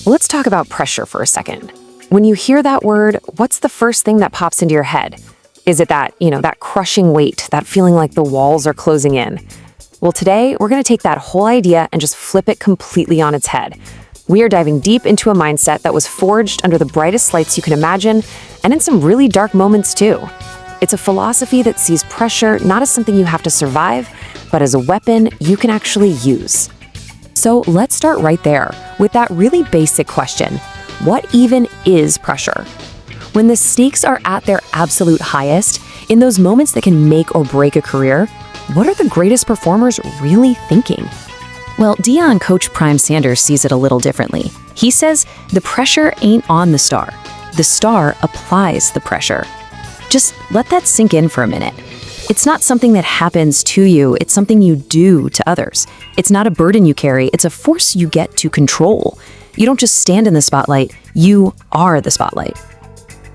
Let's talk about pressure for a second. When you hear that word, what's the first thing that pops into your head? Is it that crushing weight, that feeling like the walls are closing in? Well, today, we're going to take that whole idea and just flip it completely on its head. We are diving deep into a mindset that was forged under the brightest lights you can imagine, and in some really dark moments too. It's a philosophy that sees pressure not as something you have to survive, but as a weapon you can actually use. So let's start right there with that really basic question. What even is pressure? When the stakes are at their absolute highest, in those moments that can make or break a career, what are the greatest performers really thinking? Well, Deion coach Prime Sanders sees it a little differently. He says the pressure ain't on the star applies the pressure. Just let that sink in for a minute. It's not something that happens to you, it's something you do to others. It's not a burden you carry, it's a force you get to control. You don't just stand in the spotlight, you are the spotlight.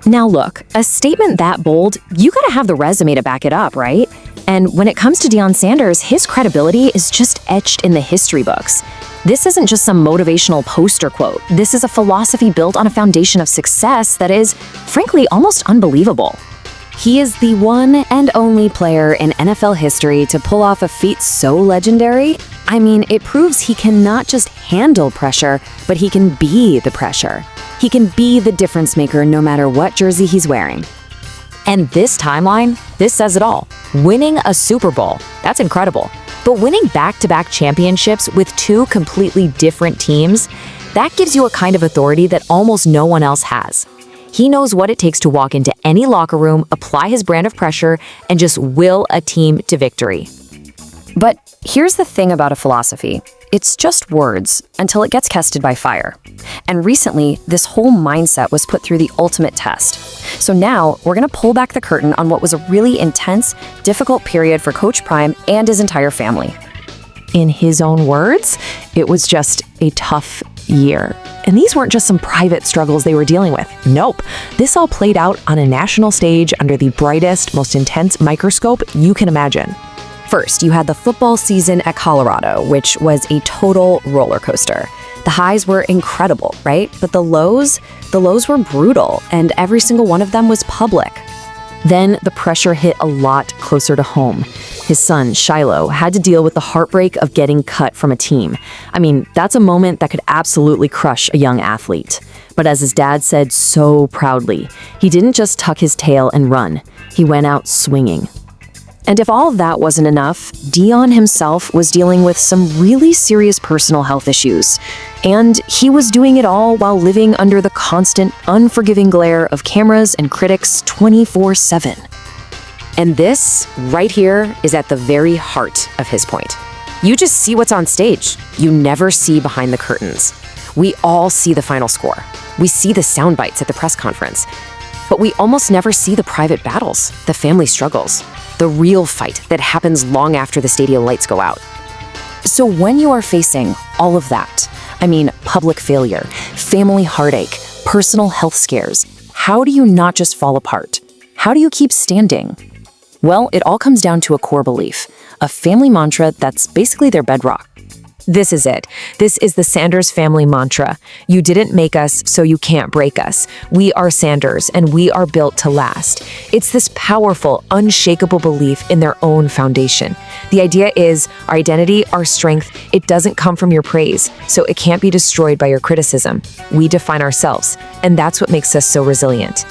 Now look, a statement that bold, you gotta have the resume to back it up, right? And when it comes to Deion Sanders, his credibility is just etched in the history books. This isn't just some motivational poster quote. This is a philosophy built on a foundation of success that is, frankly, almost unbelievable. He is the one and only player in NFL history to pull off a feat so legendary. I mean, it proves he can not just handle pressure, but he can be the pressure. He can be the difference maker no matter what jersey he's wearing. And this timeline, this says it all. Winning a Super Bowl, that's incredible. But winning back-to-back championships with two completely different teams, that gives you a kind of authority that almost no one else has. He knows what it takes to walk into any locker room, apply his brand of pressure, and just will a team to victory. But here's the thing about a philosophy. It's just words until it gets tested by fire. And recently, this whole mindset was put through the ultimate test. So now, we're going to pull back the curtain on what was a really intense, difficult period for Coach Prime and his entire family. In his own words, it was just a tough year. And these weren't just some private struggles they were dealing with. Nope. This all played out on a national stage under the brightest, most intense microscope you can imagine. First, you had the football season at Colorado, which was a total roller coaster. The highs were incredible, right? But the lows were brutal, and every single one of them was public. Then the pressure hit a lot closer to home. His son, Shiloh, had to deal with the heartbreak of getting cut from a team. I mean, that's a moment that could absolutely crush a young athlete. But as his dad said so proudly, he didn't just tuck his tail and run. He went out swinging. And if all of that wasn't enough, Deion himself was dealing with some really serious personal health issues. And he was doing it all while living under the constant, unforgiving glare of cameras and critics 24/7. And this, right here, is at the very heart of his point. You just see what's on stage. You never see behind the curtains. We all see the final score. We see the sound bites at the press conference. But we almost never see the private battles, the family struggles, the real fight that happens long after the stadium lights go out. So when you are facing all of that, I mean, public failure, family heartache, personal health scares, how do you not just fall apart? How do you keep standing? Well, it all comes down to a core belief, a family mantra that's basically their bedrock. This is it. This is the Sanders family mantra. You didn't make us, so you can't break us. We are Sanders, and we are built to last. It's this powerful, unshakable belief in their own foundation. The idea is our identity, our strength, it doesn't come from your praise, so it can't be destroyed by your criticism. We define ourselves, and that's what makes us so resilient.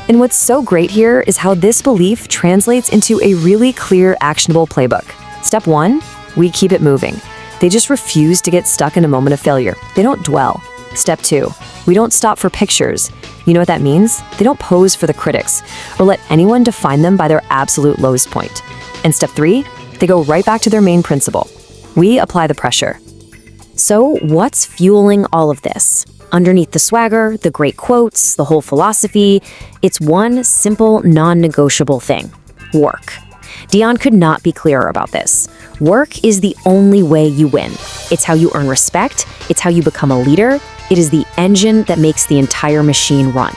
And what's so great here is how this belief translates into a really clear, actionable playbook. Step 1, we keep it moving. They just refuse to get stuck in a moment of failure. They don't dwell. Step 2, we don't stop for pictures. You know what that means? They don't pose for the critics or let anyone define them by their absolute lowest point. And step 3, they go right back to their main principle. We apply the pressure. So what's fueling all of this? Underneath the swagger, the great quotes, the whole philosophy, it's one simple, non-negotiable thing: work. Deion could not be clearer about this. Work is the only way you win. It's how you earn respect. It's how you become a leader. It is the engine that makes the entire machine run.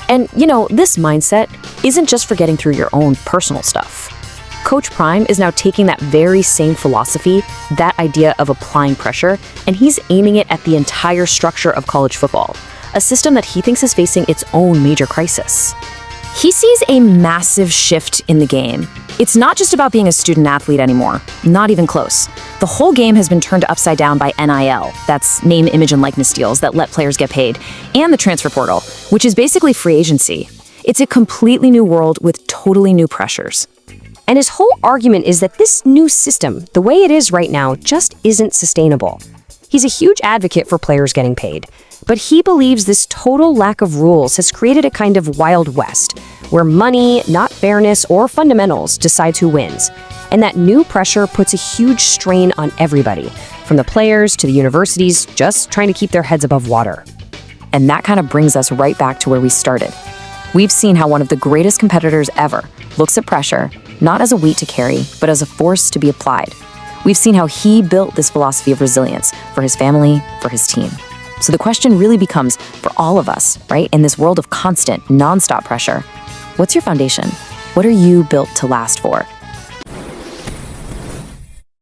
And, this mindset isn't just for getting through your own personal stuff. Coach Prime is now taking that very same philosophy, that idea of applying pressure, and he's aiming it at the entire structure of college football, a system that he thinks is facing its own major crisis. He sees a massive shift in the game. It's not just about being a student athlete anymore, not even close. The whole game has been turned upside down by NIL, that's name, image, and likeness deals that let players get paid, and the transfer portal, which is basically free agency. It's a completely new world with totally new pressures. And his whole argument is that this new system, the way it is right now, just isn't sustainable. He's a huge advocate for players getting paid, but he believes this total lack of rules has created a kind of Wild West, where money, not fairness or fundamentals, decides who wins. And that new pressure puts a huge strain on everybody, from the players to the universities, just trying to keep their heads above water. And that kind of brings us right back to where we started. We've seen how one of the greatest competitors ever looks at pressure, not as a weight to carry, but as a force to be applied. We've seen how he built this philosophy of resilience for his family, for his team. So the question really becomes, for all of us, right, in this world of constant, nonstop pressure, what's your foundation? What are you built to last for?